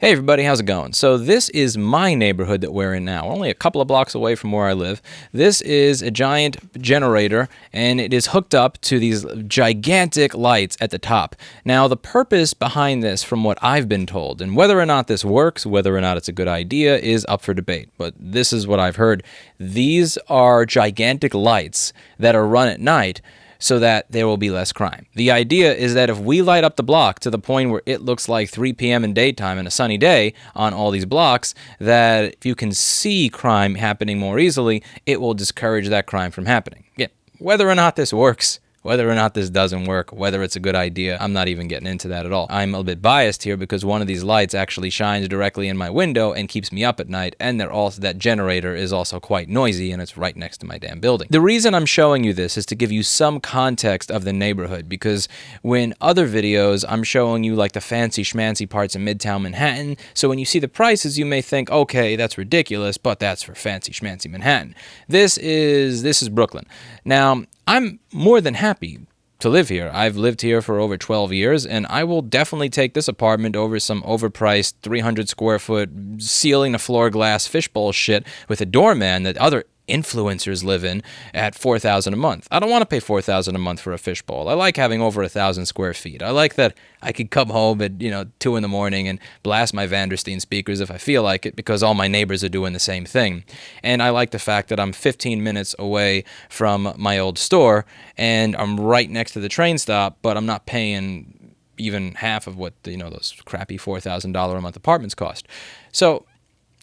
Hey everybody, how's it going? So this is my neighborhood that we're in now. We're only a couple of blocks away from where I live. This is a giant generator, and it is hooked up to these gigantic lights at the top. Now, the purpose behind this, from what I've been told, and whether or not this works, whether or not it's a good idea, is up for debate. But this is what I've heard. These are gigantic lights that are run at night so that there will be less crime. The idea is that if we light up the block to the point where it looks like 3 p.m. in daytime and a sunny day on all these blocks, that if you can see crime happening more easily, it will discourage that crime from happening. Yeah, whether or not this works, whether or not this doesn't work, whether it's a good idea, I'm not even getting into that at all. I'm a little bit biased here because one of these lights actually shines directly in my window and keeps me up at night, and that generator is also quite noisy, and it's right next to my damn building. The reason I'm showing you this is to give you some context of the neighborhood, because when other videos, I'm showing you like the fancy schmancy parts of Midtown Manhattan, so when you see the prices, you may think, okay, that's ridiculous, but that's for fancy schmancy Manhattan. This is Brooklyn. Now, I'm more than happy to live here. I've lived here for over 12 years, and I will definitely take this apartment over some overpriced 300 square foot ceiling to floor glass fishbowl shit with a doorman that other influencers live in at $4,000 a month. I don't want to pay $4,000 a month for a fishbowl. I like having over 1,000 square feet. I like that I could come home at 2 in the morning and blast my Vandersteen speakers if I feel like it, because all my neighbors are doing the same thing. And I like the fact that I'm 15 minutes away from my old store, and I'm right next to the train stop, but I'm not paying even half of what those crappy $4,000 a month apartments cost. So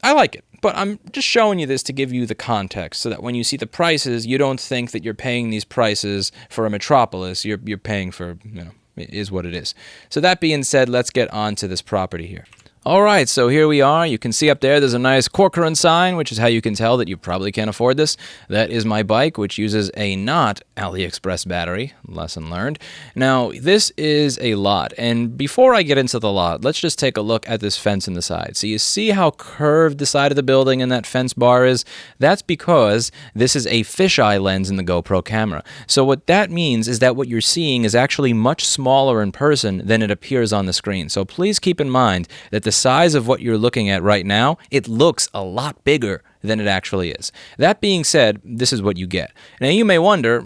I like it. But I'm just showing you this to give you the context so that when you see the prices, you don't think that you're paying these prices for a metropolis. You're paying for, it is what it is. So that being said, let's get on to this property here. All right, so here we are. You can see up there's a nice Corcoran sign, which is how you can tell that you probably can't afford this. That is my bike, which uses a not AliExpress battery. Lesson learned. Now, this is a lot, and before I get into the lot, let's just take a look at this fence in the side. So you see how curved the side of the building and that fence bar is? That's because this is a fisheye lens in the GoPro camera. So what that means is that what you're seeing is actually much smaller in person than it appears on the screen. So please keep in mind that the size of what you're looking at right now, it looks a lot bigger than it actually is. That being said, this is what you get. Now you may wonder,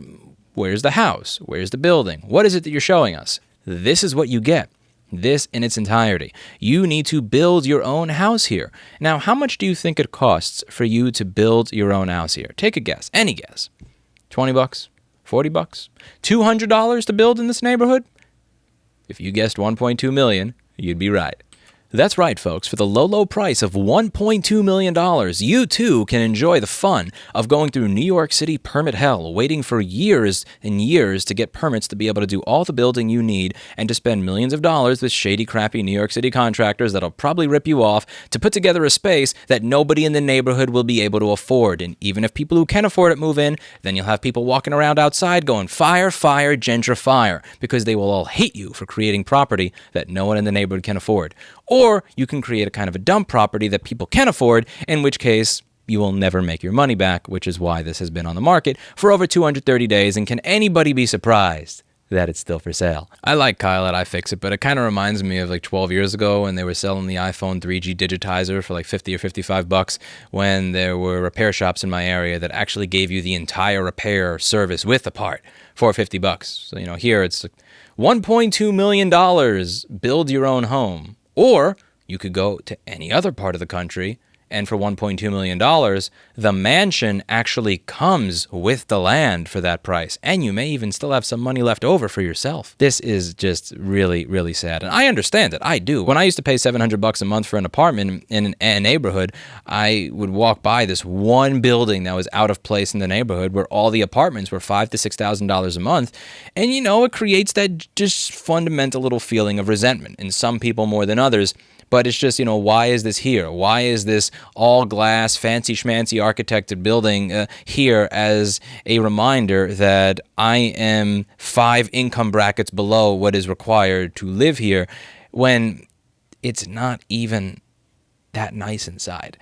where's the house? Where's the building? What is it that you're showing us? This is what you get. This in its entirety. You need to build your own house here. Now, how much do you think it costs for you to build your own house here? Take a guess. Any guess. 20 bucks? 40 bucks? $200 to build in this neighborhood? If you guessed 1.2 million, you'd be right. That's right, folks. For the low price of $1.2 million, you too can enjoy the fun of going through New York City permit hell, waiting for years and years to get permits to be able to do all the building you need and to spend millions of dollars with shady, crappy New York City contractors that'll probably rip you off to put together a space that nobody in the neighborhood will be able to afford. And even if people who can afford it move in, then you'll have people walking around outside going, fire, fire, gentrify, because they will all hate you for creating property that no one in the neighborhood can afford. Or you can create a kind of a dump property that people can afford, in which case you will never make your money back, which is why this has been on the market for over 230 days. And can anybody be surprised that it's still for sale? I like Kyle at iFixit, but it kind of reminds me of like 12 years ago when they were selling the iPhone 3G digitizer for like 50 or 55 bucks, when there were repair shops in my area that actually gave you the entire repair service with the part for 50 bucks. So, here it's like $1.2 million, build your own home. Or you could go to any other part of the country, and for $1.2 million, the mansion actually comes with the land for that price. And you may even still have some money left over for yourself. This is just really, really sad. And I understand it. I do. When I used to pay $700 a month for an apartment in a neighborhood, I would walk by this one building that was out of place in the neighborhood where all the apartments were $5,000 to $6,000 a month. And, it creates that just fundamental little feeling of resentment in some people more than others. But it's just, why is this here? Why is this all glass, fancy schmancy architected building here as a reminder that I am 5 income brackets below what is required to live here, when it's not even that nice inside?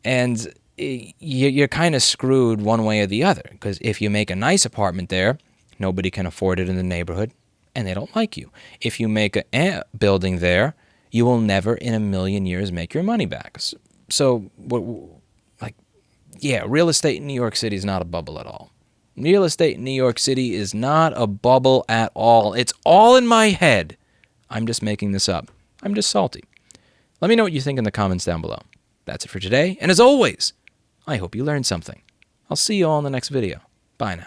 And you're kind of screwed one way or the other, because if you make a nice apartment there, nobody can afford it in the neighborhood, and they don't like you. If you make a building there, you will never in a million years make your money back. So, yeah, real estate in New York City is not a bubble at all. Real estate in New York City is not a bubble at all. It's all in my head. I'm just making this up. I'm just salty. Let me know what you think in the comments down below. That's it for today. And as always, I hope you learned something. I'll see you all in the next video. Bye now.